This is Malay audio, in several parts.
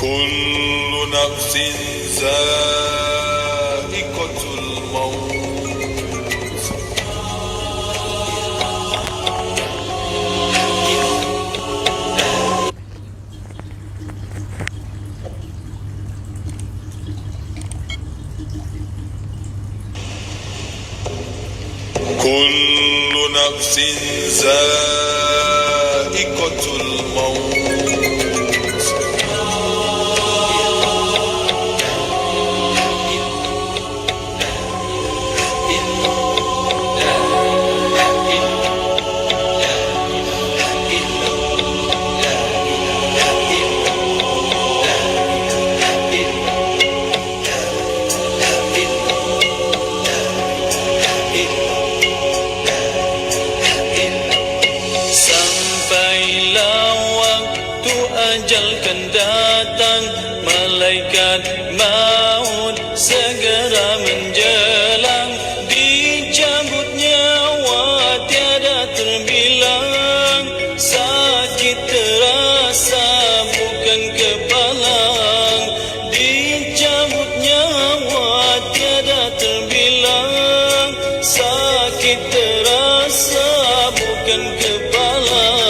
كل نفس ذائقة الموت كل نفس ذائقة الموت ajal kan datang, malaikat maut segera menjelang, dicabut nyawa tiada terbilang, sakit terasa bukan kepalang, dicabut nyawa tiada terbilang, sakit terasa bukan kepalang.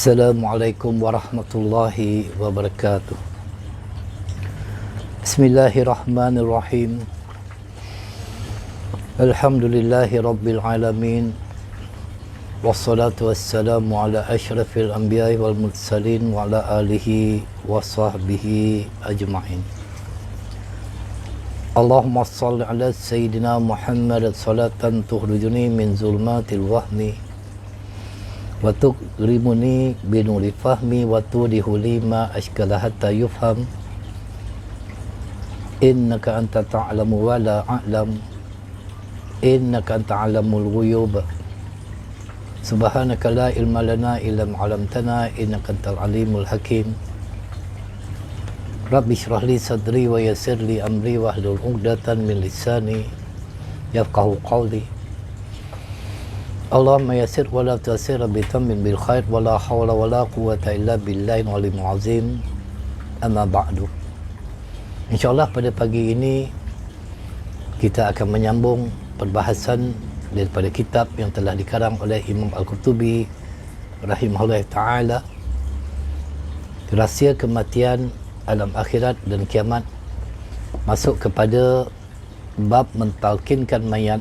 Assalamualaikum warahmatullahi wabarakatuh. Bismillahirrahmanirrahim. Alhamdulillahi rabbil alamin. Wassalatu wassalamu ala asyrafil anbiya'i wal mursalin wa ala alihi wa sahbihi ajma'in. Allahumma salli ala sayyidina Muhammad salatan tukhrijuni min zulmatil wahmi wa tuqrimuni binuri fahmi wa tudihuli ma ashkala hatta yufham innaka anta ta'lamu wa la a'lam innaka anta a'lamul ghuyub subhanaka la ilma lana illa ma 'allamtana innaka antal alimul hakim. Rabbi shrah li sadri wa yassir li amri wahlul 'uqdatan min lisani yafqahu qawli. Allahumma yassir wa la tu'assir bi tammin bil khair wa la hawla wa la quwwata illa billahil alimul azim. Amma ba'du. InsyaAllah pada pagi ini kita akan menyambung perbahasan daripada kitab yang telah dikarang oleh Imam Al-Qurtubi rahimahullah ta'ala, Rahsia Kematian, Alam Akhirat dan Kiamat, masuk kepada bab mentalkinkan mayat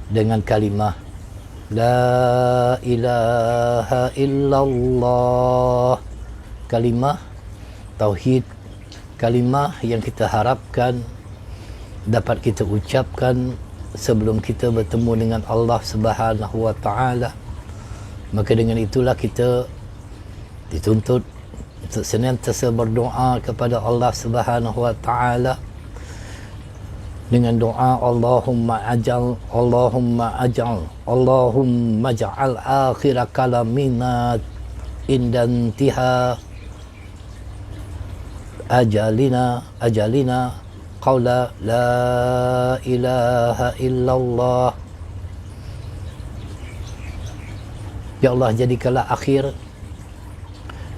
dengan kalimah La ilaha illallah, kalimah tauhid, kalimah yang kita harapkan dapat kita ucapkan sebelum kita bertemu dengan Allah Subhanahu wa taala. Maka dengan itulah kita dituntut untuk senantiasa berdoa kepada Allah Subhanahu wa taala dengan doa Allahumma ja'al akhir kalamina indantiha ajalina qawla la ilaha illallah. Ya Allah, jadikanlah akhir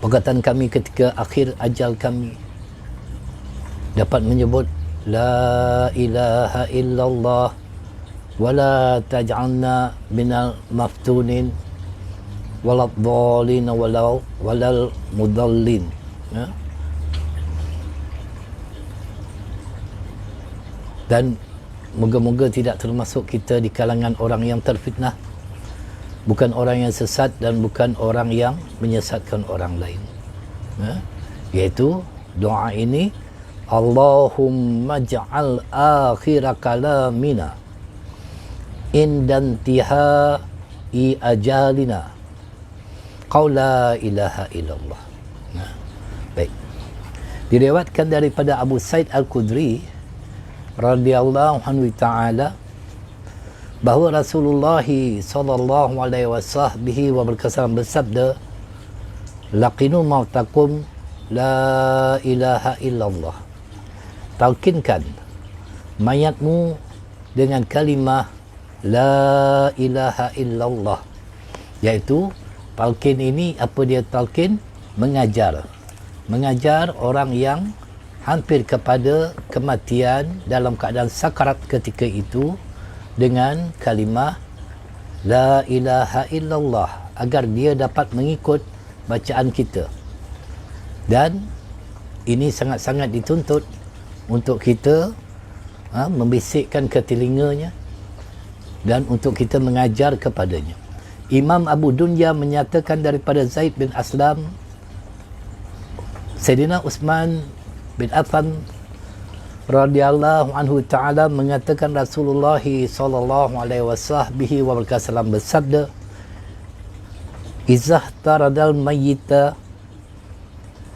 perkataan kami ketika akhir ajal kami dapat menyebut la ilaha illallah wa la taj'alna minal maftunin walad dhalin walal mudallin. Ya? Dan moga-moga tidak termasuk kita di kalangan orang yang terfitnah, bukan orang yang sesat dan bukan orang yang menyesatkan orang lain. Iaitu doa ini, Allahumma ja'al akhir kalamina indantihai ajalina qaul la ilaha illallah. Baik. Diriwayatkan daripada Abu Sa'id Al-Khudri radhiyallahu anhu ta'ala bahawa Rasulullah sallallahu alaihi wasallam bersabda, laqinu mautakum la ilaha illallah. Talkinkan mayatmu dengan kalimah la ilaha illallah. Iaitu talqin ini, apa dia talqin? Mengajar orang yang hampir kepada kematian dalam keadaan sakarat ketika itu dengan kalimah la ilaha illallah, agar dia dapat mengikut bacaan kita. Dan ini sangat-sangat dituntut untuk kita membisikkan ke telinganya dan untuk kita mengajar kepadanya. Imam Abu Dunya menyatakan daripada Zaid bin Aslam, Sayyidina Uthman bin Affan radhiyallahu anhu ta'ala mengatakan Rasulullah sallallahu alaihi wasallam bersabda, izah taradal mayyita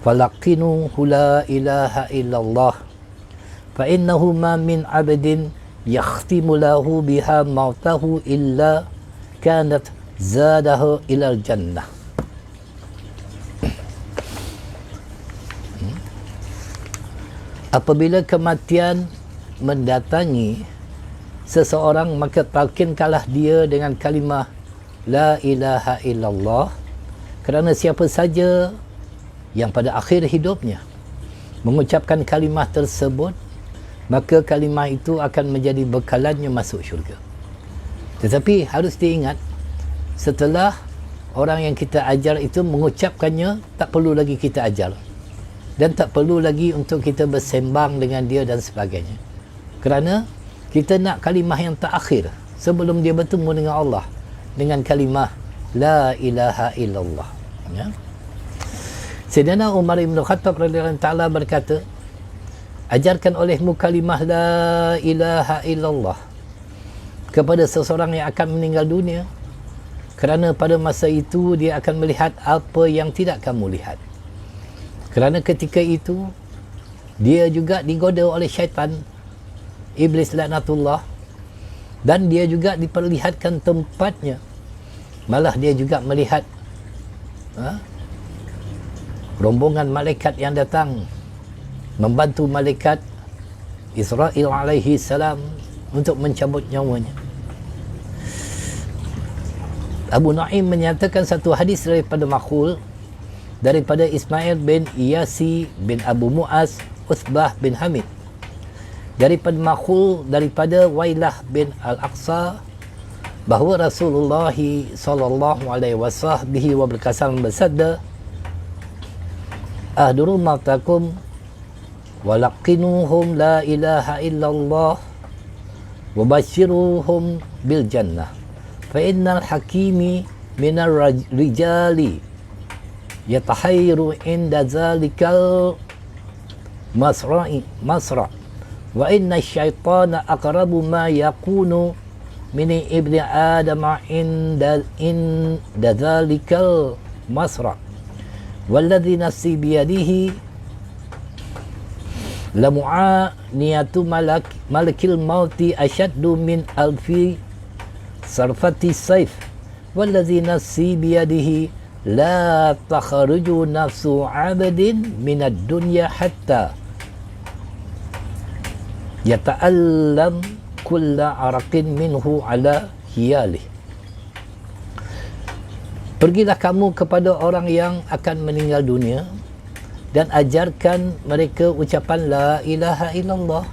falaqinuhu la ilaha illallah fa innahu ma min abdin yakhtimu lahu biha mautahu illa kanat zadahu ilal jannah. Apabila kematian mendatangi seseorang, maka talkinkanlah dia dengan kalimah la ilaha illallah, kerana siapa saja yang pada akhir hidupnya mengucapkan kalimah tersebut, maka kalimah itu akan menjadi bekalannya masuk syurga. Tetapi harus diingat, setelah orang yang kita ajar itu mengucapkannya, tak perlu lagi kita ajar dan tak perlu lagi untuk kita bersembang dengan dia dan sebagainya, kerana kita nak kalimah yang terakhir sebelum dia bertemu dengan Allah, dengan kalimah la ilaha illallah. Ya. Sayyidina Umar bin Khattab radhiyallahu ta'ala berkata, ajarkan olehmu kalimah la ilaha illallah kepada seseorang yang akan meninggal dunia, kerana pada masa itu dia akan melihat apa yang tidak kamu lihat. Kerana ketika itu dia juga digoda oleh syaitan, iblis laknatullah, dan dia juga diperlihatkan tempatnya. Malah dia juga melihat rombongan malaikat yang datang membantu malaikat Israel alaihi salam untuk mencabut nyawanya. Abu Nu'aim menyatakan satu hadis daripada Makhul, daripada Ismail bin Iyasi bin Abu Mu'az Uthbah bin Hamid, daripada Makhul daripada Wailah bin Al-Aqsa, bahawa Rasulullah sallallahu alaihi wasallam bersabda, ahduru mautakum walaqinuhum la ilaha illallah wabashiruhum bil jannah fa innal hakimi minar rijali yatahayru inda zalikal masra wa inna syaitana aqrabu ma yakunu min ibni adam inda dhalikal masra walladhi nafsi biyadihi lamu'aniyatu malakil mauti ashaddu min alfi sarfati saif walladhi nafsi biyadihi la takhruju nafsu abadin minad dunya hatta yata'allam kulla araqin minhu ala hiyalih. Pergilah kamu kepada orang yang akan meninggal dunia dan ajarkan mereka ucapan la ilaha illallah.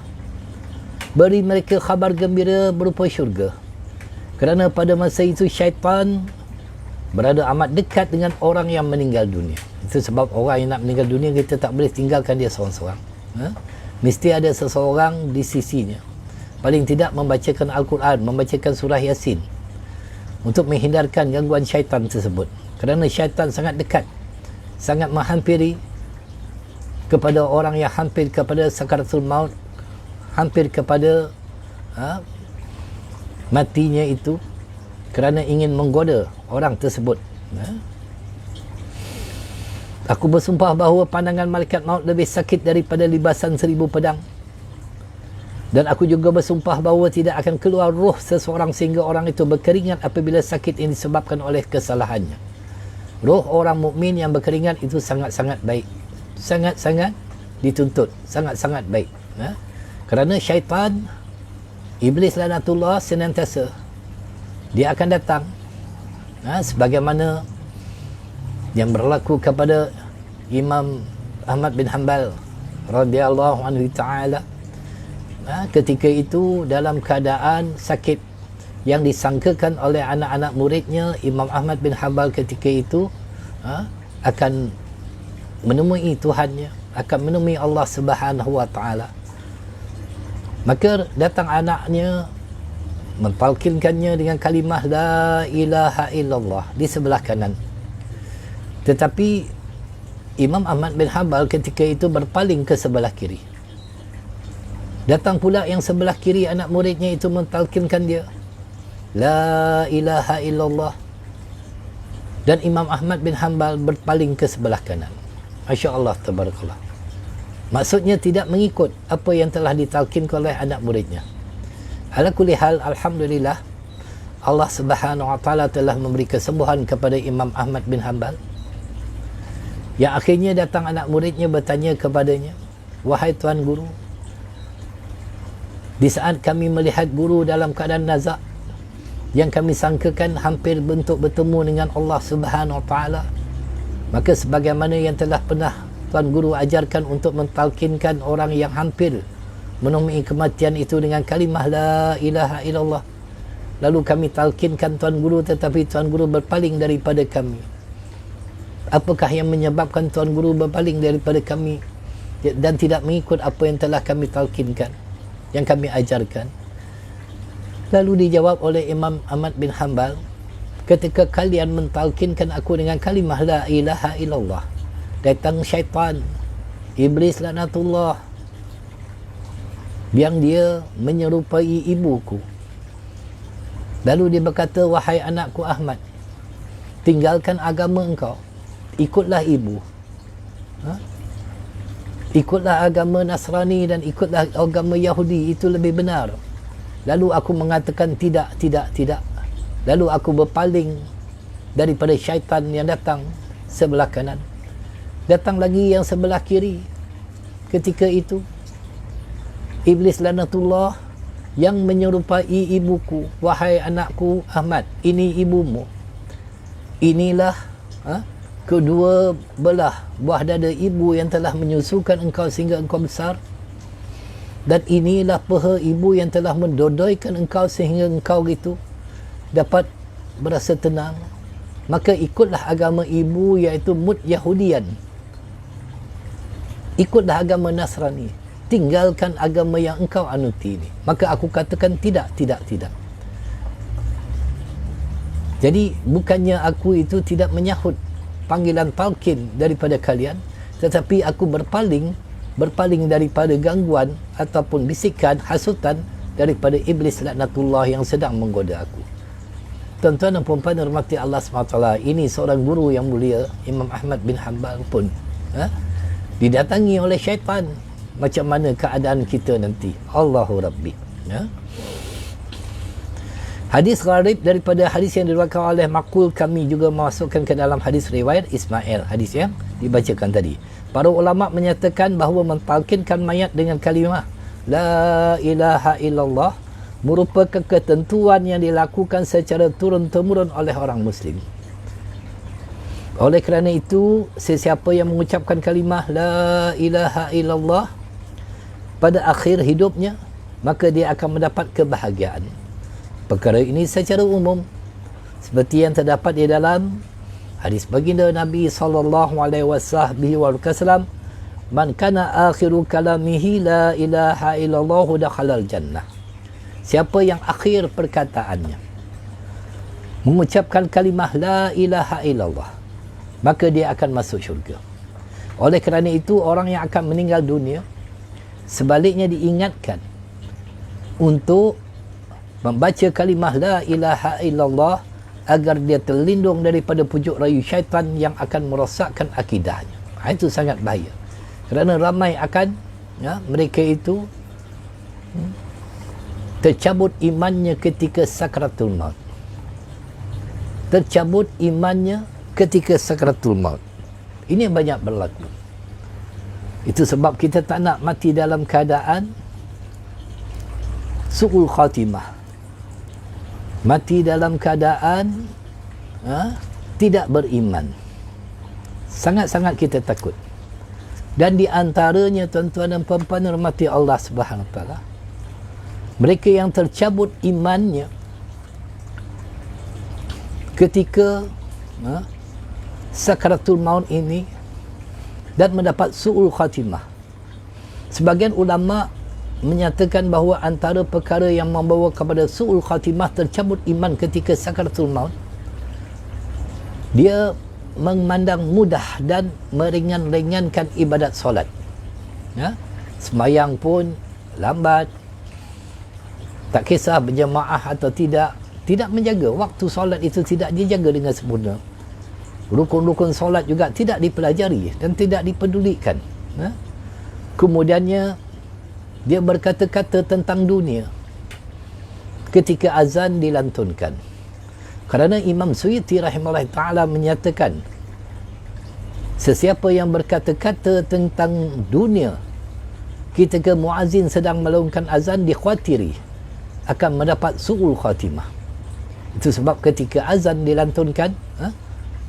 Beri mereka khabar gembira berupa syurga. Kerana pada masa itu syaitan berada amat dekat dengan orang yang meninggal dunia. Itu sebab orang yang nak meninggal dunia, kita tak boleh tinggalkan dia seorang-seorang. Mesti ada seseorang di sisinya. Paling tidak membacakan Al-Quran, membacakan surah Yasin untuk menghindarkan gangguan syaitan tersebut. Kerana syaitan sangat dekat, sangat menghampiri kepada orang yang hampir kepada sakaratul maut, hampir kepada matinya itu, kerana ingin menggoda orang tersebut. Aku bersumpah bahawa pandangan malaikat maut lebih sakit daripada libasan 1000 pedang. Dan aku juga bersumpah bahawa tidak akan keluar roh seseorang sehingga orang itu berkeringat apabila sakit ini disebabkan oleh kesalahannya. Roh orang mukmin yang berkeringat itu sangat-sangat baik. Sangat-sangat dituntut. Sangat-sangat baik. Kerana syaitan, iblis laknatullah senantiasa dia akan datang. Sebagaimana yang berlaku kepada Imam Ahmad bin Hanbal radhiyallahu anhu ta'ala. Ketika itu dalam keadaan sakit yang disangkakan oleh anak-anak muridnya, Imam Ahmad bin Hanbal ketika itu akan menemui Tuhannya, akan menemui Allah Subhanahu wa ta'ala. Maka datang anaknya mentalkinkannya dengan kalimah la ilaha illallah di sebelah kanan. Tetapi Imam Ahmad bin Hanbal ketika itu berpaling ke sebelah kiri. Datang pula yang sebelah kiri anak muridnya itu mentalkinkan dia la ilaha illallah, dan Imam Ahmad bin Hanbal berpaling ke sebelah kanan. Masya Allah, tabarakallah. Maksudnya tidak mengikut apa yang telah ditalkinkan oleh anak muridnya. Ala kulli hal, alhamdulillah, Allah Subhanahu wa ta'ala telah memberi kesembuhan kepada Imam Ahmad bin Hanbal. Yang akhirnya datang anak muridnya bertanya kepadanya, wahai Tuan Guru, di saat kami melihat guru dalam keadaan nazak, yang kami sangkakan hampir bentuk bertemu dengan Allah Subhanahu wa ta'ala, maka sebagaimana yang telah pernah Tuan Guru ajarkan untuk mentalkinkan orang yang hampir menemui kematian itu dengan kalimah la ilaha illallah, lalu kami talkinkan Tuan Guru tetapi Tuan Guru berpaling daripada kami. Apakah yang menyebabkan Tuan Guru berpaling daripada kami dan tidak mengikut apa yang telah kami talkinkan, yang kami ajarkan? Lalu dijawab oleh Imam Ahmad bin Hanbal, ketika kalian mentalkinkan aku dengan kalimah la ilaha illallah, datang syaitan, iblis laknatullah, yang dia menyerupai ibuku. Lalu dia berkata, wahai anakku Ahmad, tinggalkan agama engkau, ikutlah ibu. Ikutlah agama Nasrani dan ikutlah agama Yahudi, itu lebih benar. Lalu aku mengatakan tidak. Lalu aku berpaling daripada syaitan yang datang sebelah kanan. Datang lagi yang sebelah kiri. Ketika itu iblis laknatullah yang menyerupai ibuku, wahai anakku Ahmad, ini ibumu. Inilah kedua belah buah dada ibu yang telah menyusukan engkau sehingga engkau besar, dan inilah peha ibu yang telah mendodoikan engkau sehingga engkau itu dapat berasa tenang. Maka ikutlah agama ibu, iaitu Mut Yahudian. Ikutlah agama Nasrani, tinggalkan agama yang engkau anuti ini. Maka aku katakan tidak. Jadi bukannya aku itu tidak menyahut panggilan talqin daripada kalian, tetapi aku berpaling berpaling daripada gangguan ataupun bisikan, hasutan daripada iblis laknatullah yang sedang menggoda aku. Tuan-tuan dan puan-puan rahmati Allah SWT, ini seorang guru yang mulia, Imam Ahmad bin Hanbal pun didatangi oleh syaitan. Macam mana keadaan kita nanti? Allahu Rabbi. Hadis gharib daripada hadis yang diriwayatkan oleh Maqul, kami juga masukkan ke dalam hadis riwayat Ismail, hadis yang dibacakan tadi. Para ulama menyatakan bahawa mentalkinkan mayat dengan kalimah La ilaha illallah merupakan ketentuan yang dilakukan secara turun-temurun oleh orang Muslim. Oleh kerana itu, sesiapa yang mengucapkan kalimah La ilaha illallah pada akhir hidupnya, maka dia akan mendapat kebahagiaan. Perkara ini secara umum seperti yang terdapat di dalam hadis baginda Nabi SAW, man kana akhiru kalamihi la ilaha illallah dakhalal jannah. Siapa yang akhir perkataannya mengucapkan kalimah la ilaha illallah, maka dia akan masuk syurga. Oleh kerana itu, orang yang akan meninggal dunia sebaliknya diingatkan untuk membaca kalimah la ilaha illallah agar dia terlindung daripada pujuk rayu syaitan yang akan merosakkan akidahnya. Itu sangat bahaya. Kerana ramai akan mereka itu tercabut imannya ketika sakratul maut. Tercabut imannya ketika sakratul maut. Ini banyak berlaku. Itu sebab kita tak nak mati dalam keadaan su'ul khatimah. Mati dalam keadaan tidak beriman. Sangat-sangat kita takut. Dan di antaranya, tuan-tuan dan puan-puan rahmati Allah Subhanahu Wa Taala, mereka yang tercabut imannya ketika sakratul maut ini dan mendapat su'ul khatimah. Sebagian ulama menyatakan bahawa antara perkara yang membawa kepada su'ul khatimah, tercabut iman ketika sakratul maut, dia memandang mudah dan meringan-ringankan ibadat solat. Semayang pun lambat, tak kisah berjamaah atau tidak menjaga waktu solat itu, tidak dijaga dengan sempurna. Rukun-rukun solat juga tidak dipelajari dan tidak dipedulikan. Kemudiannya dia berkata-kata tentang dunia ketika azan dilantunkan. Kerana Imam Suyuti rahimahullah ta'ala menyatakan, sesiapa yang berkata-kata tentang dunia ketika muazzin sedang melaungkan azan, dikhawatiri akan mendapat su'ul khatimah. Itu sebab ketika azan dilantunkan,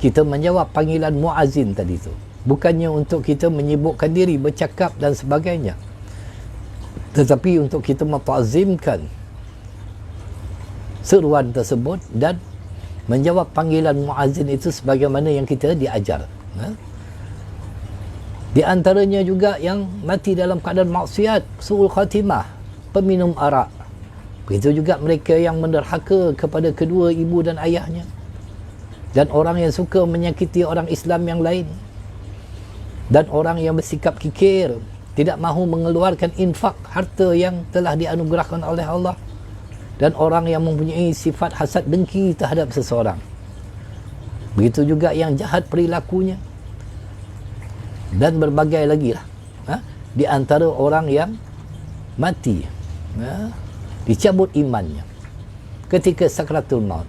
kita menjawab panggilan muazzin tadi tu. Bukannya untuk kita menyibukkan diri, bercakap dan sebagainya, tetapi untuk kita mentazimkan seruan tersebut dan menjawab panggilan muazzin itu sebagaimana yang kita diajar. Di antaranya juga yang mati dalam keadaan maksiat, su'ul khatimah, peminum arak. Begitu juga mereka yang menderhaka kepada kedua ibu dan ayahnya, dan orang yang suka menyakiti orang Islam yang lain, dan orang yang bersikap kikir, tidak mahu mengeluarkan infak harta yang telah dianugerahkan oleh Allah, dan orang yang mempunyai sifat hasad dengki terhadap seseorang. Begitu juga yang jahat perilakunya, dan berbagai lagi lah. Di antara orang yang mati dicabut imannya ketika sakratul maut,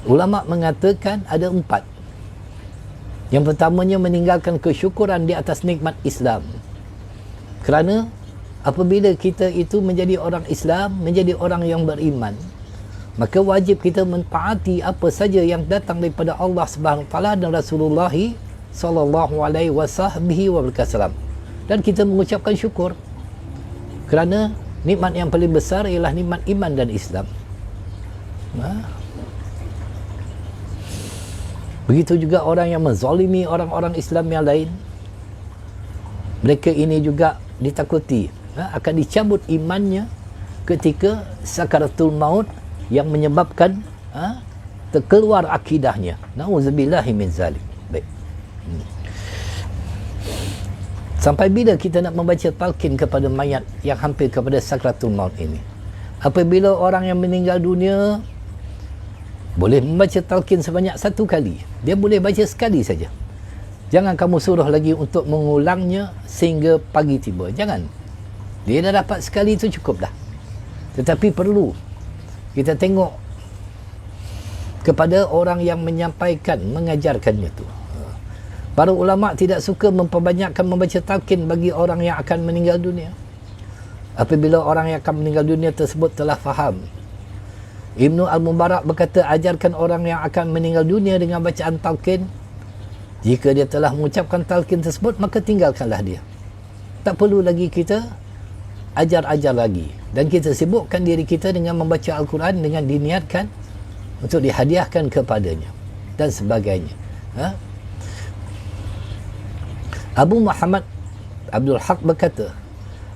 ulama mengatakan ada 4. Yang pertamanya, meninggalkan kesyukuran di atas nikmat Islam. Kerana apabila kita itu menjadi orang Islam, menjadi orang yang beriman, maka wajib kita mentaati apa saja yang datang daripada Allah Subhanahu Wa Taala dan Rasulullah sallallahu alaihi wasallam, dan kita mengucapkan syukur. Kerana nikmat yang paling besar ialah nikmat iman dan Islam. Begitu juga orang yang menzalimi orang-orang Islam yang lain, mereka ini juga ditakuti akan dicabut imannya ketika sakaratul maut, yang menyebabkan terkeluar akidahnya. Nauzubillahi min zalik. Baik. Sampai bila kita nak membaca talqin kepada mayat yang hampir kepada sakratul maut ini? Apabila orang yang meninggal dunia boleh membaca talqin sebanyak 1 kali, dia boleh baca sekali saja. Jangan kamu suruh lagi untuk mengulangnya sehingga pagi tiba. Jangan. Dia dah dapat sekali, itu cukup dah. Tetapi perlu kita tengok kepada orang yang menyampaikan, mengajarkannya tu. Para ulama tidak suka memperbanyakkan membaca talqin bagi orang yang akan meninggal dunia. Apabila orang yang akan meninggal dunia tersebut telah faham. Ibnu Al-Mubarak berkata, ajarkan orang yang akan meninggal dunia dengan bacaan talqin. Jika dia telah mengucapkan talqin tersebut, maka tinggalkanlah dia. Tak perlu lagi kita ajar-ajar lagi. Dan kita sibukkan diri kita dengan membaca Al-Quran dengan diniatkan untuk dihadiahkan kepadanya dan sebagainya. Abu Muhammad Abdul Haq berkata,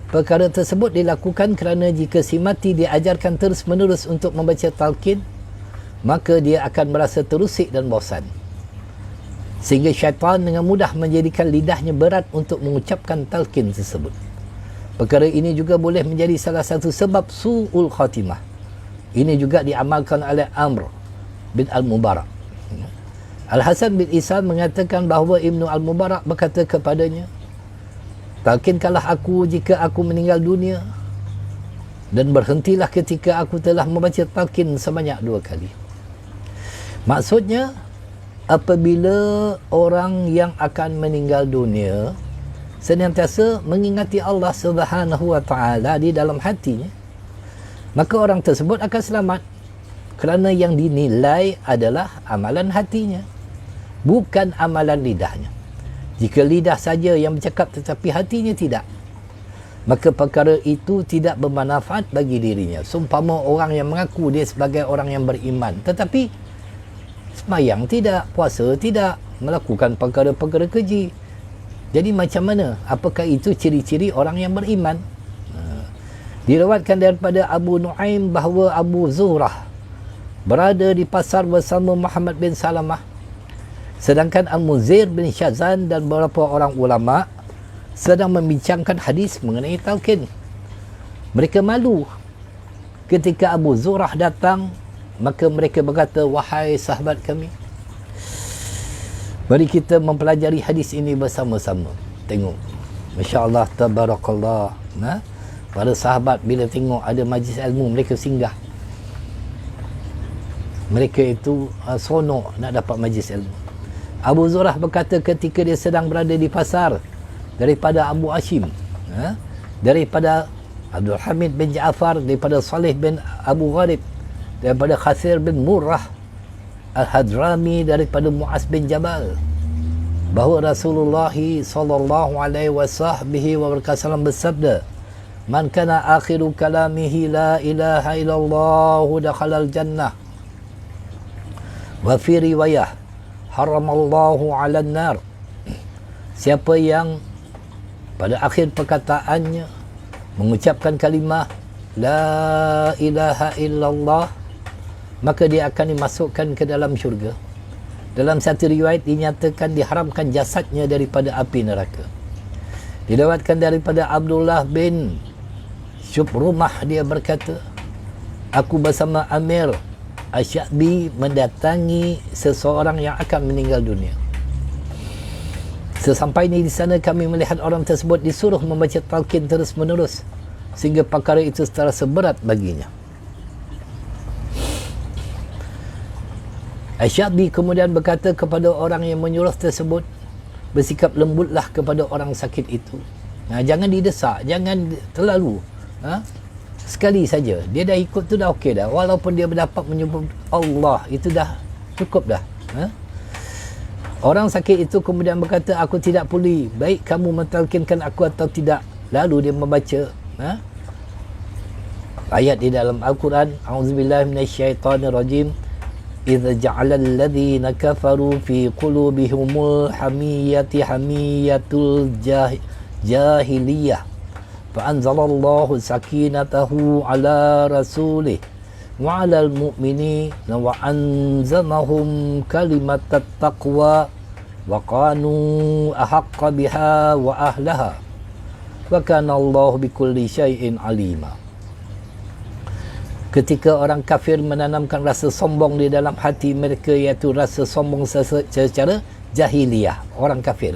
perkara tersebut dilakukan kerana jika si mati diajarkan terus menerus untuk membaca talqin, maka dia akan merasa terusik dan bosan, sehingga syaitan dengan mudah menjadikan lidahnya berat untuk mengucapkan talqin tersebut. Perkara ini juga boleh menjadi salah satu sebab su'ul khatimah. Ini juga diamalkan oleh Amr bin Al-Mubarak. Al-Hasan bin Isan mengatakan bahawa Ibnu Al-Mubarak berkata kepadanya, talqinkanlah aku jika aku meninggal dunia, dan berhentilah ketika aku telah membaca talqin sebanyak 2 kali. Maksudnya, apabila orang yang akan meninggal dunia senantiasa mengingati Allah Subhanahu wa Ta'ala di dalam hatinya, maka orang tersebut akan selamat, kerana yang dinilai adalah amalan hatinya, bukan amalan lidahnya. Jika lidah saja yang bercakap tetapi hatinya tidak, maka perkara itu tidak bermanfaat bagi dirinya. Seumpama orang yang mengaku dia sebagai orang yang beriman, tetapi sembahyang tidak, puasa tidak, melakukan perkara-perkara keji. Jadi macam mana? Apakah itu ciri-ciri orang yang beriman? Diriwayatkan daripada Abu Nuaim bahawa Abu Zuhrah berada di pasar bersama Muhammad bin Salamah, sedangkan Al-Muzair bin Syazan dan beberapa orang ulama sedang membincangkan hadis mengenai talqin. Mereka malu ketika Abu Zuhrah datang, maka mereka berkata, wahai sahabat kami, mari kita mempelajari hadis ini bersama-sama. Tengok, Masya Allah, Tabarakallah. Para sahabat bila tengok ada majlis ilmu, mereka singgah. Mereka itu seronok nak dapat majlis ilmu. Abu Zurah berkata ketika dia sedang berada di pasar, daripada Abu Hashim, daripada Abdul Hamid bin Ja'far, daripada Salih bin Abu Gharib, daripada Khasir bin Murrah Al-Hadrami, daripada Mu'az bin Jabal, bahawa Rasulullah sallallahu alaihi wasallam bersabda, man kana akhiru kalamihi la ilaha illallah dakhalal jannah, wa fi riwayah haramallahu 'alan nar. Siapa yang pada akhir perkataannya mengucapkan kalimah la ilaha illallah, maka dia akan dimasukkan ke dalam syurga. Dalam satu riwayat dinyatakan diharamkan jasadnya daripada api neraka. Diriwayatkan daripada Abdullah bin Syubrumah, dia berkata, aku bersama Amir Asy-Sya'bi mendatangi seseorang yang akan meninggal dunia. Sesampainya di sana kami melihat orang tersebut disuruh membaca talqin terus menerus sehingga perkara itu terasa berat baginya. Asy-Sya'bi kemudian berkata kepada orang yang menyuruh tersebut, bersikap lembutlah kepada orang sakit itu. Jangan didesak, jangan terlalu. Sekali saja dia dah ikut tu dah okey dah, walaupun dia mendapat menyebut Allah, itu dah cukup dah. Orang sakit itu kemudian berkata, aku tidak peduli baik kamu mentalkinkan aku atau tidak. Lalu dia membaca ayat di dalam Al-Quran, a'udzubillahi minasyaitonirrajim, idza ja'ala alladhina kafaru fi qulubihimul hamiyati hamiyatul jahiliyah fa'anzalallahu sakinatahu ala rasulih wa ala al-mu'minin wa anzamahum kalimatat taqwa wa kanu ahaqqa biha wa ahlaha wa kana Allah bikulli syai'in alima. Ketika orang kafir menanamkan rasa sombong di dalam hati mereka, iaitu rasa sombong secara jahiliyah, orang kafir,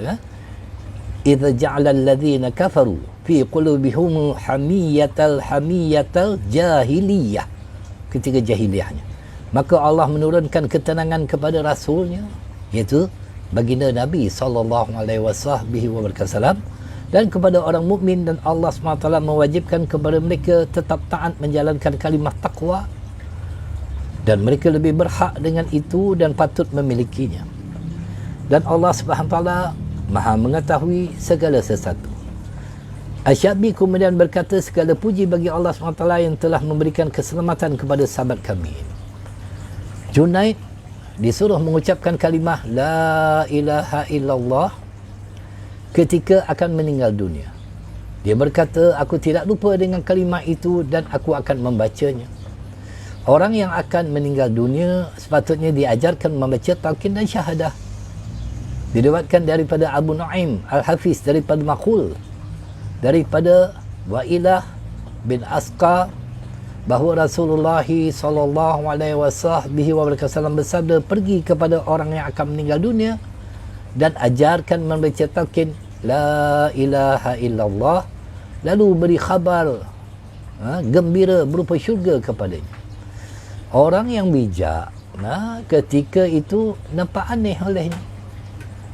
idza ja'ala alladhina kafaru fi qulubihim hamiyatal jahiliyah, ketika jahiliyahnya, maka Allah menurunkan ketenangan kepada rasulnya, iaitu baginda Nabi SAW, dan kepada orang mukmin, dan Allah SWT mewajibkan kepada mereka tetap taat menjalankan kalimah taqwa, dan mereka lebih berhak dengan itu dan patut memilikinya. Dan Allah SWT Maha mengetahui segala sesuatu. Asy-Sya'bi kemudian berkata, segala puji bagi Allah SWT yang telah memberikan keselamatan kepada sahabat kami. Junaid disuruh mengucapkan kalimah la ilaha illallah ketika akan meninggal dunia. Dia berkata, aku tidak lupa dengan kalimah itu dan aku akan membacanya. Orang yang akan meninggal dunia sepatutnya diajarkan membaca talqin dan syahadah. Diriwayatkan daripada Abu Nu'aim Al-Hafiz, daripada Makhul, daripada Wa'ilah bin Asqa, bahawa Rasulullah SAW bersabda, pergi kepada orang yang akan meninggal dunia dan ajarkan membaca talqin la ilaha illallah, lalu beri khabar gembira berupa syurga kepadanya. Orang yang bijak ketika itu nampak aneh olehnya,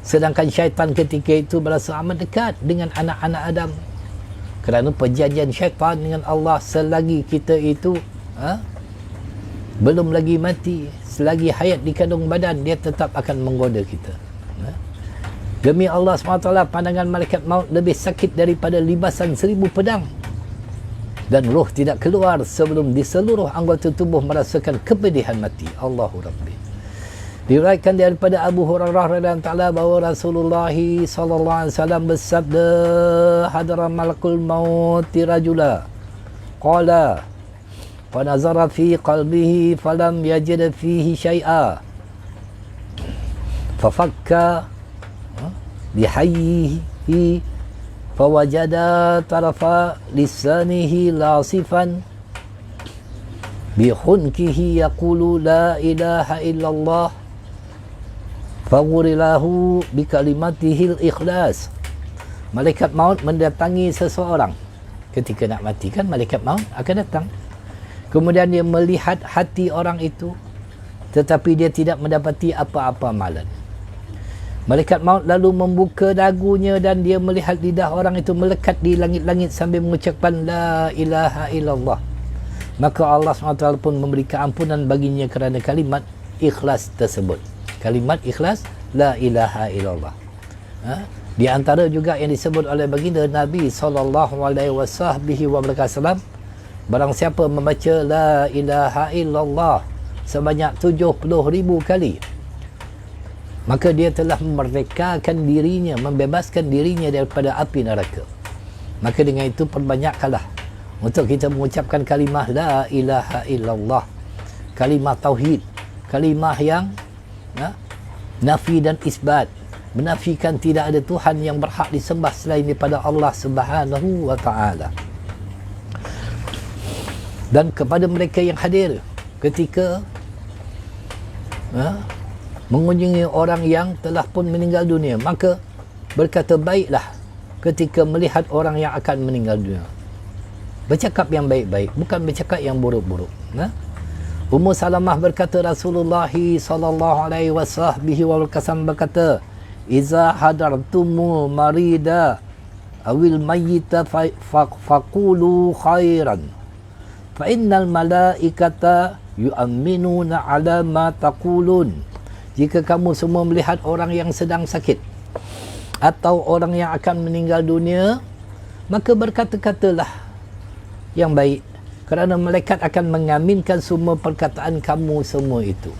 sedangkan syaitan ketika itu berasa amat dekat dengan anak-anak Adam, kerana perjanjian syaitan dengan Allah, selagi kita itu belum lagi mati, selagi hayat di kandung badan, dia tetap akan menggoda kita. Demi Allah SWT, pandangan malaikat maut lebih sakit daripada libasan 1000 pedang, dan roh tidak keluar sebelum di seluruh anggota tubuh merasakan kepedihan mati. Allahu Rabbi. Diriwayatkan daripada Abu Hurairah radhiyallahu ta'ala bahawa Rasulullah SAW bersabda, hadara malakul maut rajula qala fa nazara fi qalbihi falam yajid fihi syai'a fa fakka bihayyihi fawajada tarafa lisanihi lasifan bihunkihi yaqulu la ilaha illallah fawurilahu bikalimatihi ikhlas. Malaikat maut mendatangi seseorang ketika nak mati, kan malaikat maut akan datang, kemudian dia melihat hati orang itu, tetapi dia tidak mendapati apa-apa amalan. Malaikat maut lalu membuka dagunya dan dia melihat lidah orang itu melekat di langit-langit sambil mengucapkan la ilaha illallah. Maka Allah SWT pun memberi keampunan baginya kerana kalimat ikhlas tersebut. Kalimat ikhlas la ilaha illallah. Di antara juga yang disebut oleh baginda Nabi SAW, barang siapa membaca la ilaha illallah sebanyak 70,000 kali, maka dia telah memerdekakan dirinya, membebaskan dirinya daripada api neraka. Maka dengan itu perbanyakkanlah untuk kita mengucapkan kalimah la ilaha illallah, kalimah tauhid, kalimah yang nafi dan isbat, menafikan tidak ada Tuhan yang berhak disembah selain daripada Allah Subhanahu wa ta'ala. Dan kepada mereka yang hadir ketika mengunjungi orang yang telah pun meninggal dunia, maka berkata baiklah ketika melihat orang yang akan meninggal dunia. Bercakap yang baik-baik, bukan bercakap yang buruk-buruk. Ummu Salamah berkata, Rasulullah SAW berkata, iza hadartumu marida awil mayyita faqulu khairan fa innal malaikata yu'minuna ala ma taqulun. Jika kamu semua melihat orang yang sedang sakit atau orang yang akan meninggal dunia, maka berkata-katalah yang baik, kerana malaikat akan mengaminkan semua perkataan kamu semua itu.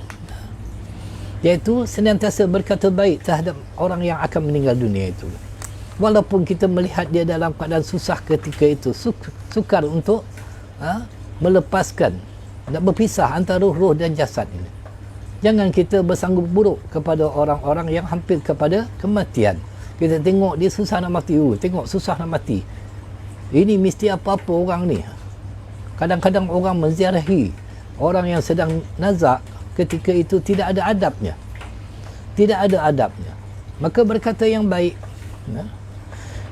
Iaitu senantiasa berkata baik terhadap orang yang akan meninggal dunia itu. Walaupun kita melihat dia dalam keadaan susah ketika itu, sukar untuk melepaskan, nak berpisah antara roh dan jasad ini. Jangan kita bersanggup buruk kepada orang-orang yang hampir kepada kematian. Kita tengok dia susah nak mati, tengok susah nak mati. Ini mesti apa-apa orang ni. Kadang-kadang orang menziarahi orang yang sedang nazak, ketika itu tidak ada adabnya. Tidak ada adabnya. Maka berkata yang baik.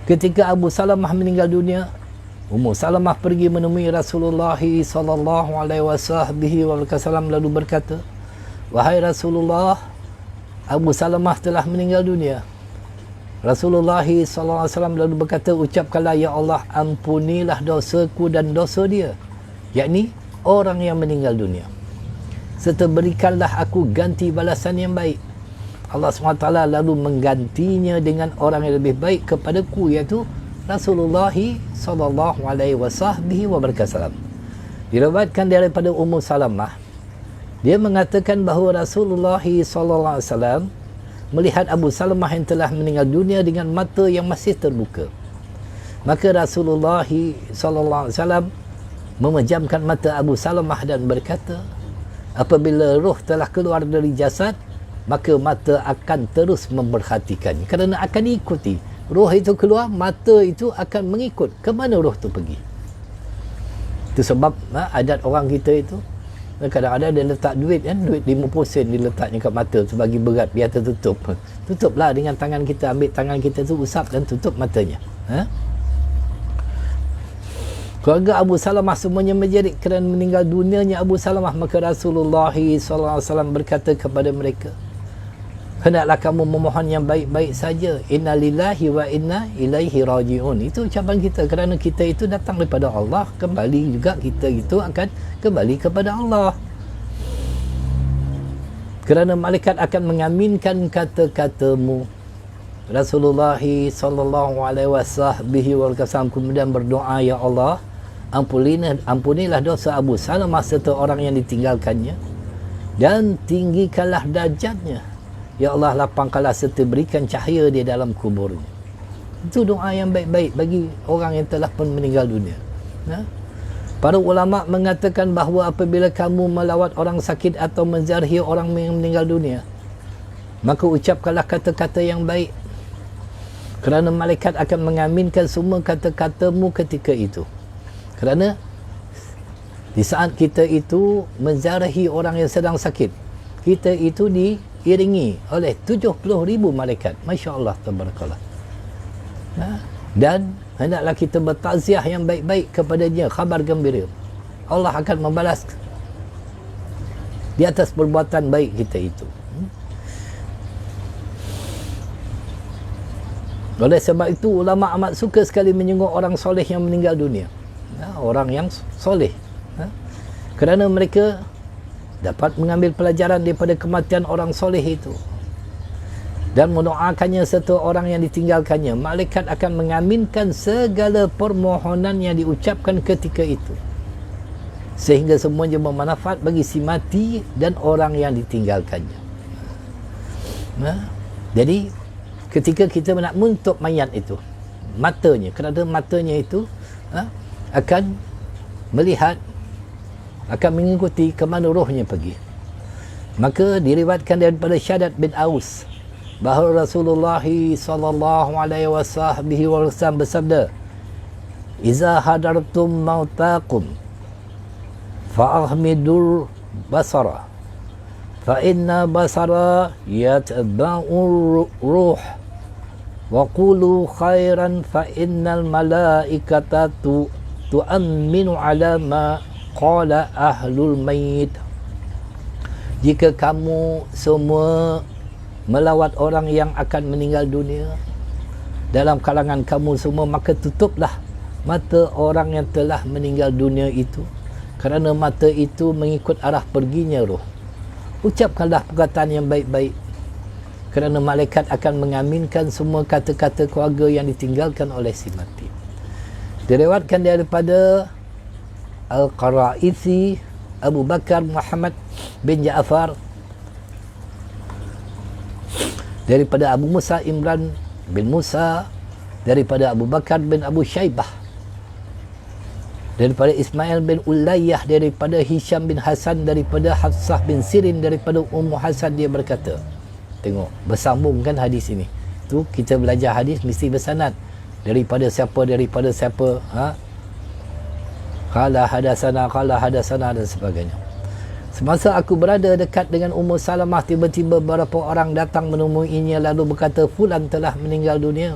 Ketika Abu Salamah meninggal dunia, Ummu Salamah pergi menemui Rasulullah sallallahu alaihi wasallam lalu berkata, "Wahai Rasulullah, Abu Salamah telah meninggal dunia." Rasulullah sallallahu alaihi wasallam lalu berkata, "Ucapkanlah, ya Allah, ampunilah dosaku dan dosa dia." Yakni orang yang meninggal dunia. Serta berikanlah aku ganti balasan yang baik. Allah SWT lalu menggantinya dengan orang yang lebih baik kepadaku, iaitu Rasulullah sallallahu alaihi wasallam. Diriwayatkan daripada Ummu Salamah, dia mengatakan bahawa Rasulullah sallallahu alaihi wasallam melihat Abu Salamah yang telah meninggal dunia dengan mata yang masih terbuka. Maka Rasulullah sallallahu alaihi wasallam memejamkan mata Abu Salamah dan berkata, apabila roh telah keluar dari jasad, maka mata akan terus memperhatikannya, kerana akan ikuti. Roh itu keluar, mata itu akan mengikut ke mana roh itu pergi. Itu sebab adat orang kita itu, kadang-kadang dia letak duit kan, duit 50 sen diletaknya kat mata tu bagi berat, biar tertutup. Tutuplah dengan tangan kita, ambil tangan kita tu, usap dan tutup matanya. Keluarga Abu Salamah semuanya menjerit kerana meninggal dunianya Abu Salamah. Maka Rasulullah SAW berkata kepada mereka, hendaklah kamu memohon yang baik-baik saja. Inna lillahi wa inna ilaihi raji'un. Itu ucapan kita, kerana kita itu datang daripada Allah, kembali juga kita itu akan kembali kepada Allah. Kerana malaikat akan mengaminkan kata-katamu. Rasulullah SAW kemudian berdoa, ya Allah, ampunilah dosa Abu Salamah serta orang yang ditinggalkannya, dan tinggikanlah darjatnya. Ya Allah, lapangkanlah serta berikan cahaya di dalam kuburnya. Itu doa yang baik-baik bagi orang yang telah pun meninggal dunia. Para ulama mengatakan bahawa apabila kamu melawat orang sakit atau menziarahi orang yang meninggal dunia, maka ucapkanlah kata-kata yang baik, kerana malaikat akan mengaminkan semua kata-katamu ketika itu. Kerana di saat kita itu menziarahi orang yang sedang sakit, kita itu diiringi oleh 70,000 malaikat. Masya Allah, tabarakallah. Dan hendaklah kita bertakziah yang baik-baik kepadanya, khabar gembira. Allah akan membalas di atas perbuatan baik kita itu. Oleh sebab itu, ulama amat suka sekali menyenguk orang soleh yang meninggal dunia. Orang yang soleh. Kerana mereka dapat mengambil pelajaran daripada kematian orang soleh itu. Dan mendoakannya serta orang yang ditinggalkannya. Malaikat akan mengaminkan segala permohonan yang diucapkan ketika itu. Sehingga semuanya bermanfaat bagi si mati dan orang yang ditinggalkannya. Jadi, ketika kita nak mentup mayat itu, matanya, kerana matanya itu akan melihat, akan mengikuti ke mana rohnya pergi. Maka diriwayatkan daripada Syaddad bin Aus bahawa Rasulullah sallallahu alaihi wasallam bersabda, "Iza hadartum mautakum fa'ahmidur basara fa inna basara yatba'ur ruh wa qulu khairan fa innal malaikata tu'amminu ala ma qala ahlul mayit." Jika kamu semua melawat orang yang akan meninggal dunia dalam kalangan kamu semua, maka tutuplah mata orang yang telah meninggal dunia itu, kerana mata itu mengikut arah perginya roh. Ucapkanlah perkataan yang baik-baik, kerana malaikat akan mengaminkan semua kata-kata keluarga yang ditinggalkan oleh si mati. Diriwayatkan daripada Al-Qara'isi Abu Bakar Muhammad bin Ja'far, daripada Abu Musa Imran bin Musa, daripada Abu Bakar bin Abu Syaibah, daripada Ismail bin Ulayyah, daripada Hisham bin Hasan, daripada Hafsah bin Sirin, daripada Ummu Hasan, dia berkata, tengok bersambung kan hadis ini. Tu kita belajar hadis mesti bersanad, daripada siapa qala hadasana dan sebagainya. Semasa aku berada dekat dengan Ummu Salamah, tiba-tiba beberapa orang datang menemuinya lalu berkata, fulan telah meninggal dunia.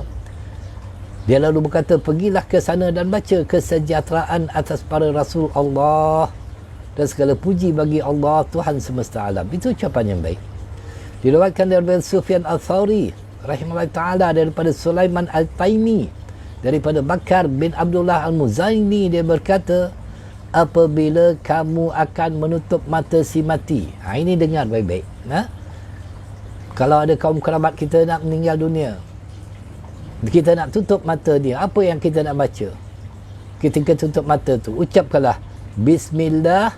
Dia lalu berkata, pergilah ke sana dan baca kesejahteraan atas para Rasul Allah dan segala puji bagi Allah Tuhan semesta alam. Itu ucapan yang baik. Diriwayatkan daripada Sufyan Al-Thawri rahimahullah ta'ala, daripada Sulaiman Al-Taimi, daripada Bakar bin Abdullah Al-Muzaini, dia berkata, apabila kamu akan menutup mata si mati. Ini dengar baik-baik. Kalau ada kaum kerabat kita nak meninggal dunia, kita nak tutup mata dia, apa yang kita nak baca ketika tutup mata tu? Ucapkanlah Bismillah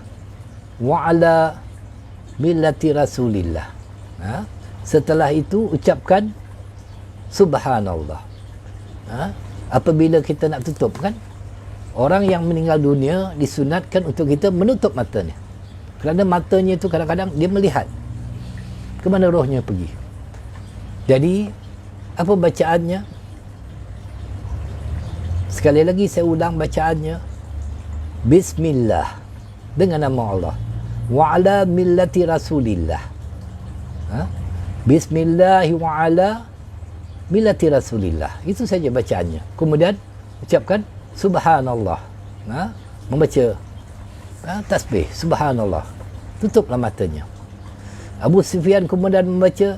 wa ala millati Rasulillah. Setelah itu ucapkan Subhanallah. Apabila kita nak tutup kan, orang yang meninggal dunia disunatkan untuk kita menutup matanya, kerana matanya itu kadang-kadang dia melihat ke mana rohnya pergi. Jadi apa bacaannya? Sekali lagi saya ulang bacaannya, Bismillah, dengan nama Allah, wa ala millati Rasulillah. Bismillah wa ala millati Rasulillah. Itu saja bacaannya. Kemudian ucapkan Subhanallah. Membaca tasbih Subhanallah. Tutuplah matanya. Abu Sufyan kemudian membaca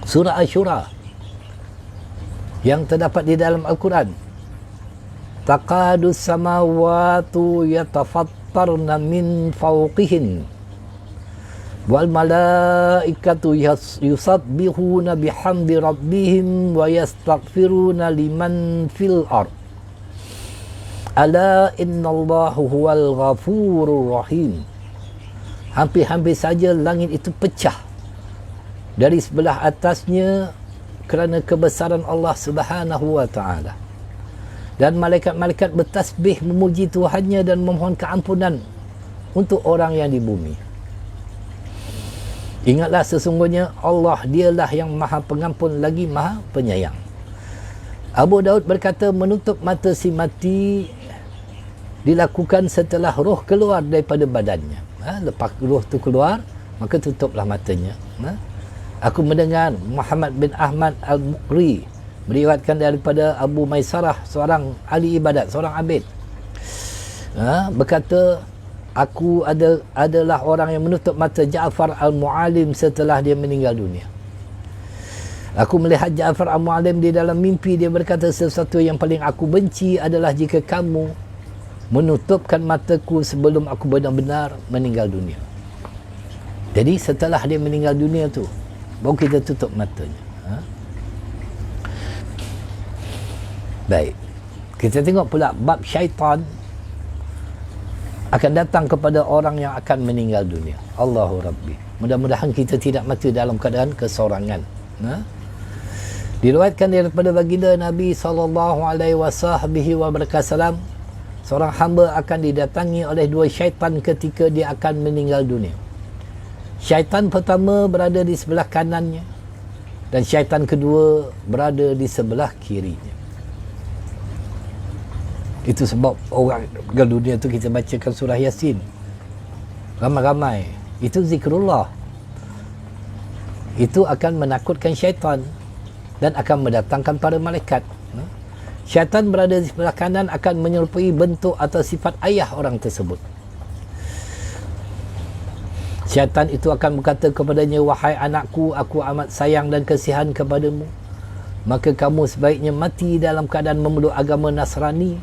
surah Asy-Syura yang terdapat di dalam Al-Quran. Taqadus samawatu yatafattarna min fawqihin wal malaikatu yusabbihuna bihamdi rabbihim wa yastaghfiruna liman fil ard. Ala innallahu huwal ghafurur rahim. Hampir-hampir saja langit itu pecah dari sebelah atasnya kerana kebesaran Allah Subhanahu wa ta'ala, dan malaikat-malaikat bertasbih memuji Tuhannya dan memohon keampunan untuk orang yang di bumi. Ingatlah sesungguhnya Allah dialah yang maha pengampun lagi maha penyayang. Abu Daud berkata, menutup mata si mati dilakukan setelah roh keluar daripada badannya. Lepas roh tu keluar, maka tutuplah matanya. Aku mendengar Muhammad bin Ahmad Al-Muqri meriwayatkan daripada Abu Maisarah, seorang ahli ibadat, seorang abid, berkata, aku adalah orang yang menutup mata Ja'far Al-Mu'alim setelah dia meninggal dunia. Aku melihat Ja'far Al-Mu'alim di dalam mimpi. Dia berkata, sesuatu yang paling aku benci adalah jika kamu menutupkan mataku sebelum aku benar-benar meninggal dunia. Jadi setelah dia meninggal dunia tu, baru kita tutup matanya. Baik, kita tengok pula bab syaitan akan datang kepada orang yang akan meninggal dunia. Allahu Rabbi, mudah-mudahan kita tidak mati dalam keadaan kesorangan. Diriwayatkan daripada baginda Nabi SAW, seorang hamba akan didatangi oleh dua syaitan ketika dia akan meninggal dunia. Syaitan pertama berada di sebelah kanannya dan syaitan kedua berada di sebelah kirinya. Itu sebab orang meninggal dunia tu kita bacakan surah Yasin ramai-ramai. Itu zikrullah. Itu akan menakutkan syaitan dan akan mendatangkan para malaikat. Syaitan berada di sebelah kanan akan menyerupai bentuk atau sifat ayah orang tersebut. Syaitan itu akan berkata kepadanya, wahai anakku, aku amat sayang dan kasihan kepadamu, maka kamu sebaiknya mati dalam keadaan memeluk agama Nasrani,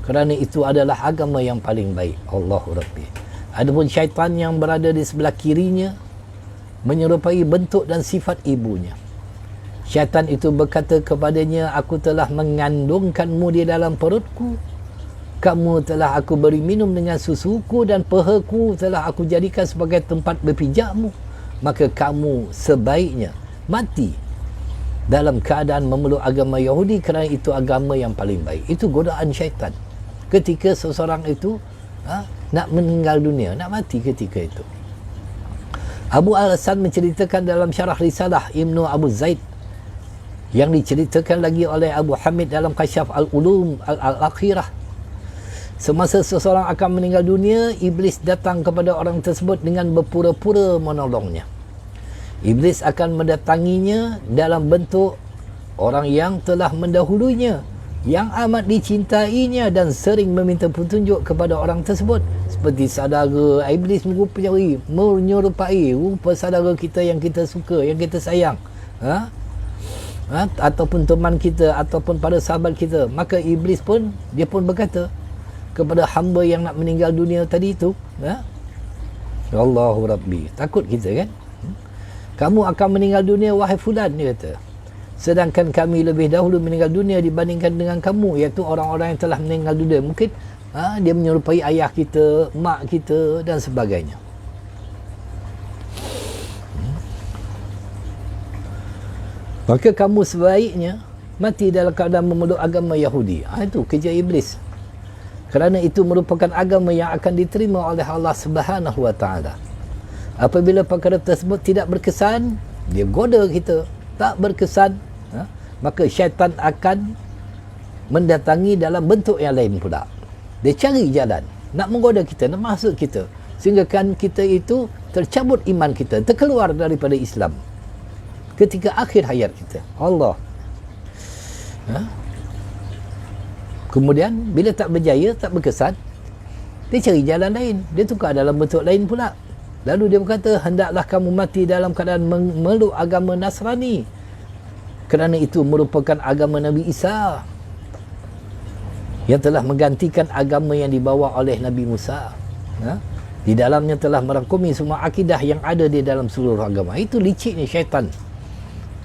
kerana itu adalah agama yang paling baik. Allahu Rabbi. Adapun syaitan yang berada di sebelah kirinya menyerupai bentuk dan sifat ibunya. Syaitan itu berkata kepadanya, aku telah mengandungkanmu di dalam perutku, kamu telah aku beri minum dengan susuku, dan pahaku telah aku jadikan sebagai tempat berpijakmu, maka kamu sebaiknya mati dalam keadaan memeluk agama Yahudi, kerana itu agama yang paling baik. Itu godaan syaitan. ketika seseorang itu nak meninggal dunia, nak mati ketika itu. Abu Al-Hasan menceritakan dalam syarah risalah Ibnu Abu Zaid yang diceritakan lagi oleh Abu Hamid dalam Kasyaf Al-Ulum Al-Akhirah. Semasa seseorang akan meninggal dunia, iblis datang kepada orang tersebut dengan berpura-pura menolongnya. Iblis akan mendatanginya dalam bentuk orang yang telah mendahulunya, yang amat dicintainya dan sering meminta petunjuk kepada orang tersebut. Seperti saudara, iblis menyerupai rupa saudara kita yang kita suka, yang kita sayang, ataupun teman kita, ataupun pada sahabat kita. Maka iblis pun, dia pun berkata kepada hamba yang nak meninggal dunia tadi itu, Allahu Rabbi, takut kita kan, kamu akan meninggal dunia wahai fulan, dia kata, sedangkan kami lebih dahulu meninggal dunia dibandingkan dengan kamu, iaitu orang-orang yang telah meninggal dunia. Mungkin dia menyerupai ayah kita, mak kita dan sebagainya. Maka kamu sebaiknya mati dalam keadaan memeluk agama Yahudi. Itu kerja iblis. Kerana itu merupakan agama yang akan diterima oleh Allah Subhanahu wa taala. Apabila perkara tersebut tidak berkesan, dia goda kita, tak berkesan, maka syaitan akan mendatangi dalam bentuk yang lain pula. Dia cari jalan nak menggoda kita, nak masuk kita, sehingga kan kita itu tercabut iman kita, terkeluar daripada Islam ketika akhir hayat kita. Allah. Kemudian bila tak berjaya, tak berkesan, dia cari jalan lain, dia tukar dalam bentuk lain pula. Lalu dia berkata, hendaklah kamu mati dalam keadaan memeluk agama Nasrani, kerana itu merupakan agama Nabi Isa yang telah menggantikan agama yang dibawa oleh Nabi Musa. Di dalamnya telah merangkumi semua akidah yang ada di dalam seluruh agama. Itu liciknya syaitan.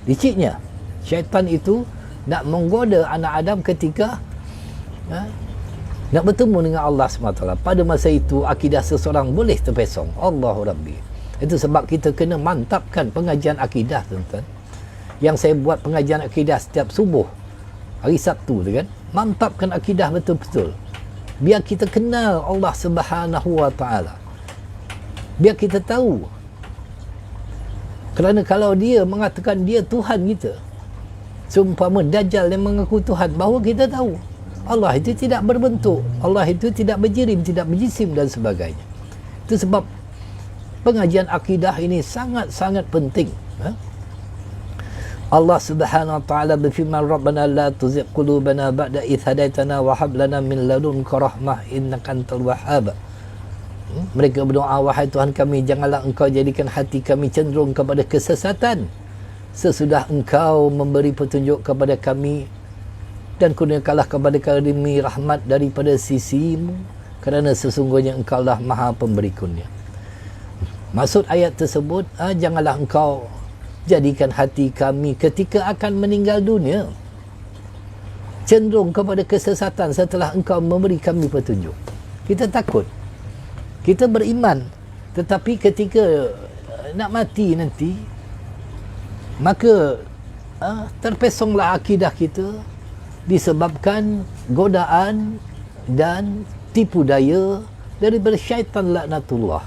Liciknya syaitan itu nak menggoda anak Adam ketika nak bertemu dengan Allah SWT. Pada masa itu akidah seseorang boleh terpesong. Allahu Rabbi. Itu sebab kita kena mantapkan pengajian akidah, tuan-tuan. Yang saya buat pengajian akidah setiap subuh hari Sabtu tu kan, mantapkan akidah betul-betul, biar kita kenal Allah Subhanahu wa taala, biar kita tahu. Kerana kalau dia mengatakan dia Tuhan kita, seumpama Dajjal yang mengaku Tuhan, bahawa kita tahu Allah itu tidak berbentuk, Allah itu tidak berjirim, tidak berjisim dan sebagainya. Itu sebab pengajian akidah ini sangat-sangat penting. Allah Subhanahu wa taala berfirman, Rabbana la tuzigh qulubana ba'da idh hadaitana wa hab lana min ladunka rahmah innaka antal wahhab. Mereka berdoa, wahai Tuhan kami, janganlah engkau jadikan hati kami cenderung kepada kesesatan sesudah engkau memberi petunjuk kepada kami, dan kurniakanlah kepada kami rahmat daripada sisimu, kerana sesungguhnya engkau lah maha pemberi kurnia. Maksud ayat tersebut, janganlah engkau jadikan hati kami ketika akan meninggal dunia cenderung kepada kesesatan setelah engkau memberi kami petunjuk. Kita takut, kita beriman, tetapi ketika nak mati nanti, maka terpesonglah akidah kita disebabkan godaan dan tipu daya daripada syaitan laknatullah.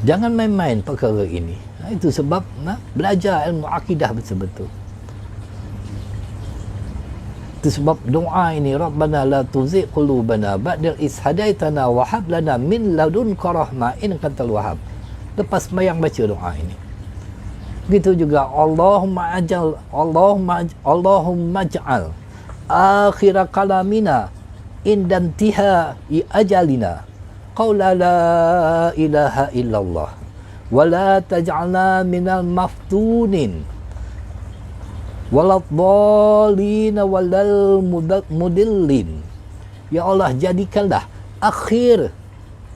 Jangan main-main perkara ini. Itu sebab belajar ilmu akidah betul-betul. Itu sebab doa ini, Rabbana la tuzigh qulubana ba'da idh hadaitana wa hab lana min ladunka rahmah innaka antal wahhab. Lepas sembahyang baca doa ini. Begitu juga Allahumma ij'al akhir kalamina indantiha ajalina qawla la ilaha illallah wa la taj'alna minal maftunin waladhdallin walal mudillin. Ya Allah, jadikanlah akhir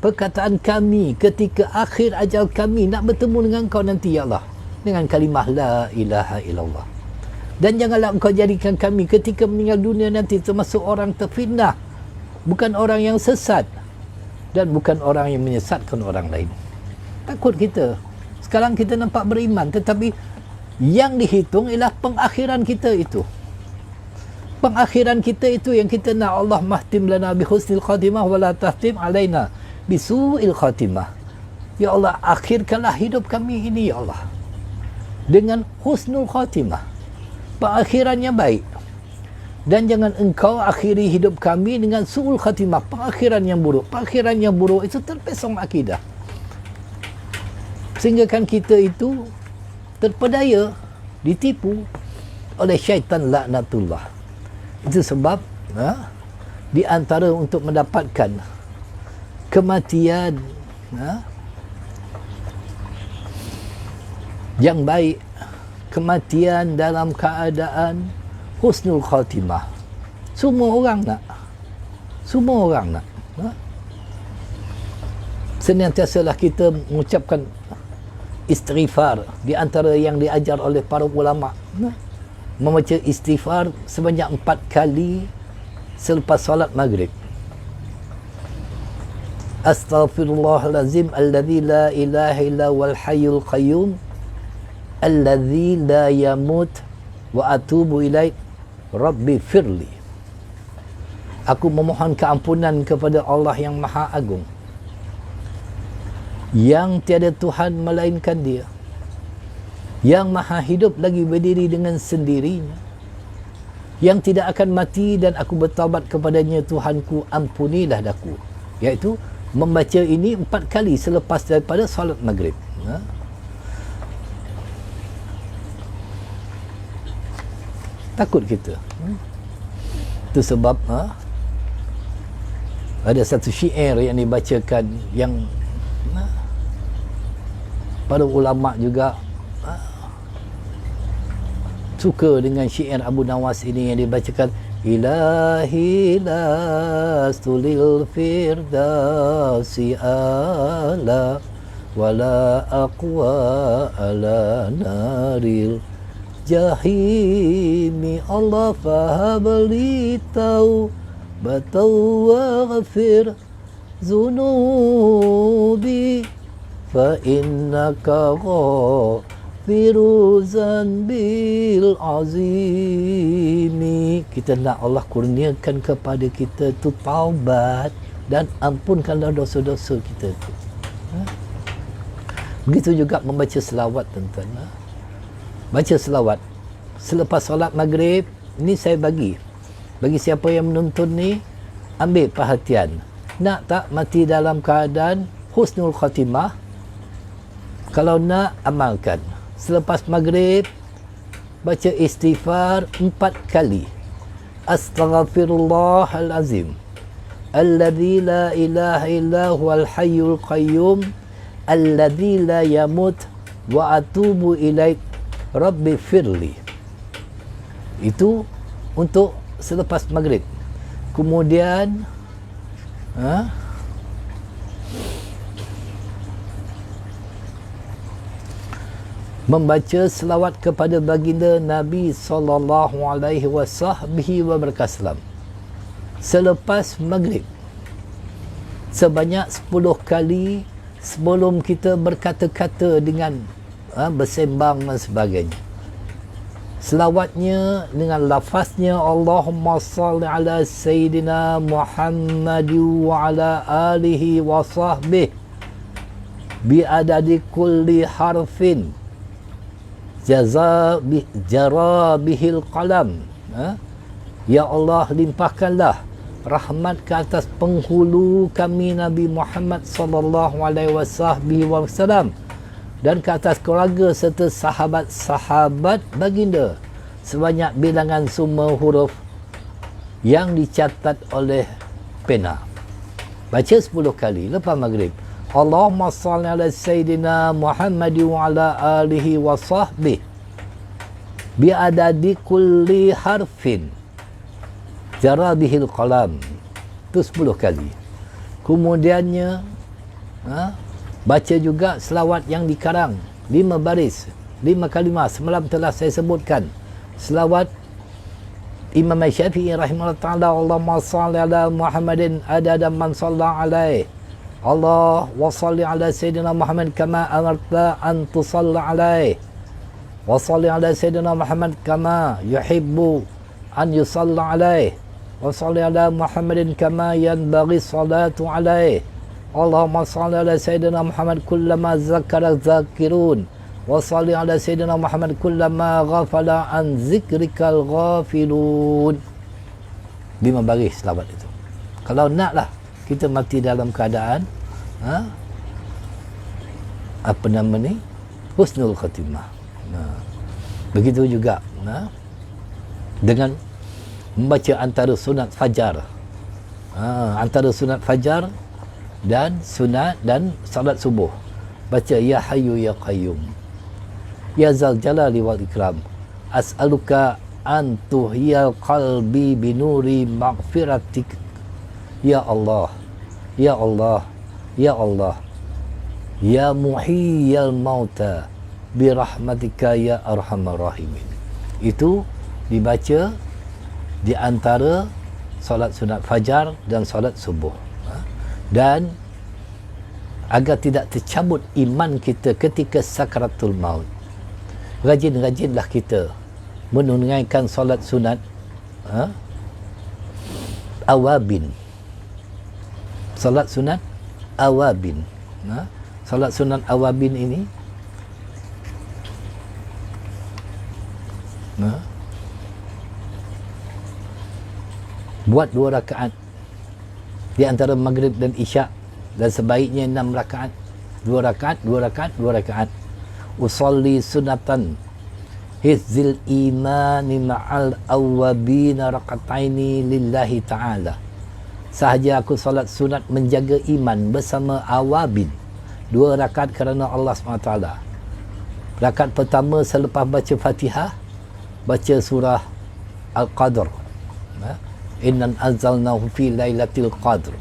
perkataan kami ketika akhir ajal kami nak bertemu dengan Engkau nanti, ya Allah, dengan kalimah la ilaha illallah. Dan janganlah Engkau jadikan kami ketika meninggal dunia nanti termasuk orang terfitnah, bukan orang yang sesat, dan bukan orang yang menyesatkan orang lain. Takut kita. Sekarang kita nampak beriman, tetapi yang dihitung ialah pengakhiran kita itu. Pengakhiran kita itu yang kita nak. Allah mahtim lana bi husnil khatimah wa la tahtim alaina bi su'il khatimah. Ya Allah, akhirkanlah hidup kami ini ya Allah dengan husnul khatimah, pengakhiran yang baik, dan jangan engkau akhiri hidup kami dengan su'ul khatimah, pengakhiran yang buruk. Pengakhiran yang buruk itu terpesong akidah, sehingga kan kita itu terpedaya, ditipu oleh syaitan laknatullah. Itu sebab di antara untuk mendapatkan kematian yang baik, kematian dalam keadaan husnul khatimah, semua orang nak. Senantiasalah kita mengucapkan istighfar. Di antara yang diajar oleh para ulama, membaca istighfar sebanyak 4 kali selepas solat maghrib. Astaghfirullahalazim alladzi la ilaha illa wal hayyul qayyum alladzi la yamut wa atubu ilaih rabbi firli. Aku memohon keampunan kepada Allah yang Maha Agung, yang tiada Tuhan melainkan Dia, yang Maha hidup lagi berdiri dengan sendirinya, yang tidak akan mati, dan aku bertaubat kepadanya. Tuhanku, ampunilah daku. Iaitu membaca ini 4 kali selepas daripada solat maghrib. Takut kita. Itu sebab ada satu syair yang dibacakan, yang para ulama juga suka dengan syair Abu Nawas ini, yang dibacakan, ilahi lastulil firdausi ala wala aqwa ala naril jahimi. Allah fahabli taubatan waghfir zunubi fa innaka firuzan bil azimi. Kita nak Allah kurniakan kepada kita tu taubat dan ampunkanlah dosa-dosa kita tu. Begitu juga membaca selawat, tuan-tuan. Baca selawat selepas solat maghrib. Ni saya bagi siapa yang menonton ni, ambil perhatian. Nak tak mati dalam keadaan husnul khatimah? Kalau nak, amalkan. Selepas maghrib, baca istighfar 4 kali. Astaghfirullahalazim alladzi la ilaha illa huwal hayyul qayyum alladzi la yamut wa atubu ilaih rabbi firli. Itu untuk selepas maghrib. Kemudian membaca selawat kepada baginda Nabi sallallahu alaihi wasallam selepas maghrib sebanyak 10 kali sebelum kita berkata-kata dengan bersembang dan sebagainya. Selawatnya dengan lafaznya Allahumma salli ala Sayyidina Muhammad wa ala alihi wa sahbihi bi adadi kulli harfin jara bihil qalam. Ya Allah, limpahkanlah rahmat ke atas penghulu kami Nabi Muhammad sallallahu alaihi wasallam dan ke atas keluarga serta sahabat-sahabat baginda sebanyak bilangan semua huruf yang dicatat oleh pena. Baca 10 kali lepas maghrib. Allahumma salli ala Sayyidina Muhammad wa ala alihi wa sahbihi bi adadi kulli harfin jara bihil qalam. Itu 10 kali. Kemudiannya baca juga selawat yang dikarang 5 baris, 5 kalimah. Semalam telah saya sebutkan selawat Imam Syafi'i rahimahullah ta'ala, Allahumma salli ala Muhammadin adada man salla alaih, Allah wa salli ala Sayyidina Muhammad kama amarta an tusalla alaih, wa salli ala Sayyidina Muhammad kama yuhibbu an yusalla alaih wa salli ala Muhammadin kama yanbaghi salatu alaih. Allahumma salli ala Sayyidina Muhammad kullama zakara zakirun wa salli ala Sayyidina Muhammad kullama ghafala an zikrikal ghafilun. 5 baris selawat itu. Kalau naklah kita mati dalam keadaan apa nama ni, husnul khatimah. Begitu juga dengan membaca antara sunat fajar, antara sunat fajar dan sunat dan salat subuh, baca ya hayyu ya qayyum, ya zal jalali wal ikram, as'aluka an tuhyal qalbi binuri maghfiratik, ya Allah, ya Allah, ya Allah, ya muhyiyal mauta birahmatika ya arhamar rahimin. Itu dibaca di antara solat sunat fajar dan solat subuh, dan agar tidak tercabut iman kita ketika sakaratul maut, rajin-rajinlah kita menunaikan solat sunat awabin, solat sunat awabin. Solat sunat awabin ini buat 2 rakaat di antara maghrib dan isyak, dan sebaiknya 6 rakaat, 2 rakaat, 2 rakaat, 2 rakaat. Usalli sunatan hizil imani ma'al awabina rakataini lillahi ta'ala. Sahaja aku salat sunat menjaga iman bersama awabin, 2 rakaat kerana Allah SWT. Rakaat pertama selepas baca Fatihah, baca surah Al-Qadr, innan anzalnahu fi lailatul qadr.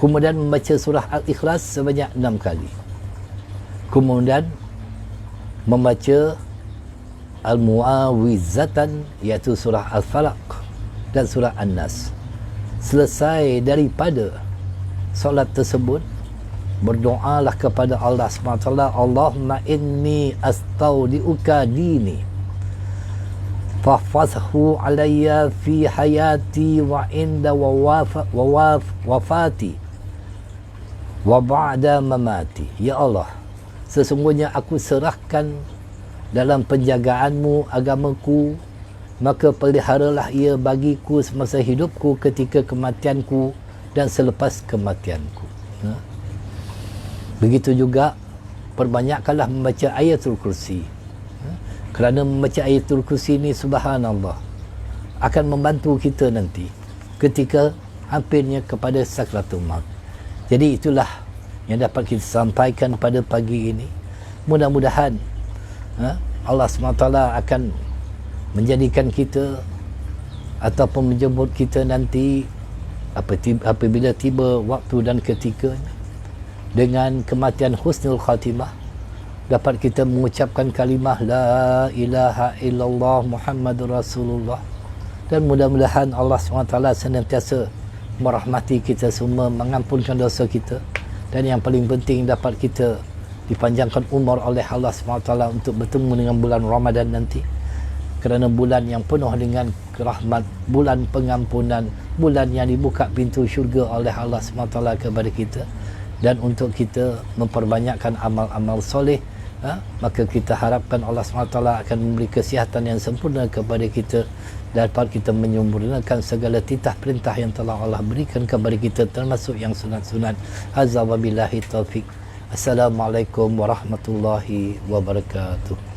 Kemudian membaca surah Al-Ikhlas sebanyak 6 kali. Kemudian membaca Al-Mu'awwizatan, iaitu surah Al-Falaq dan surah An-Nas. Selesai daripada solat tersebut, berdoalah kepada Allah SWT, Allahumma inni astaudi'uka dini fahfazhu alayya fi hayati wa inda wafati wa ba'da mamati. Ya Allah, sesungguhnya aku serahkan dalam penjagaanmu agamaku, maka peliharalah ia bagiku semasa hidupku, ketika kematianku dan selepas kematianku. Begitu juga perbanyakkanlah membaca ayatul kursi, kerana membaca ayatul kursi ini, subhanallah, akan membantu kita nanti ketika hampirnya kepada sakratul maut. Jadi itulah yang dapat kita sampaikan pada pagi ini. Mudah-mudahan Allah SWT akan menjadikan kita ataupun menjemput kita nanti apabila tiba waktu dan ketikanya, dengan kematian husnul khatimah, dapat kita mengucapkan kalimah la ilaha illallah Muhammadur Rasulullah. Dan mudah-mudahan Allah SWT senantiasa merahmati kita semua, mengampunkan dosa kita, dan yang paling penting dapat kita dipanjangkan umur oleh Allah SWT untuk bertemu dengan bulan Ramadan nanti, kerana bulan yang penuh dengan rahmat, bulan pengampunan, bulan yang dibuka pintu syurga oleh Allah SWT kepada kita. Dan untuk kita memperbanyakkan amal-amal soleh, maka kita harapkan Allah SWT akan memberi kesihatan yang sempurna kepada kita, dapat kita menyempurnakan segala titah perintah yang telah Allah berikan kepada kita, termasuk yang sunat-sunat. Azza wa billahi taufiq. Assalamualaikum warahmatullahi wabarakatuh.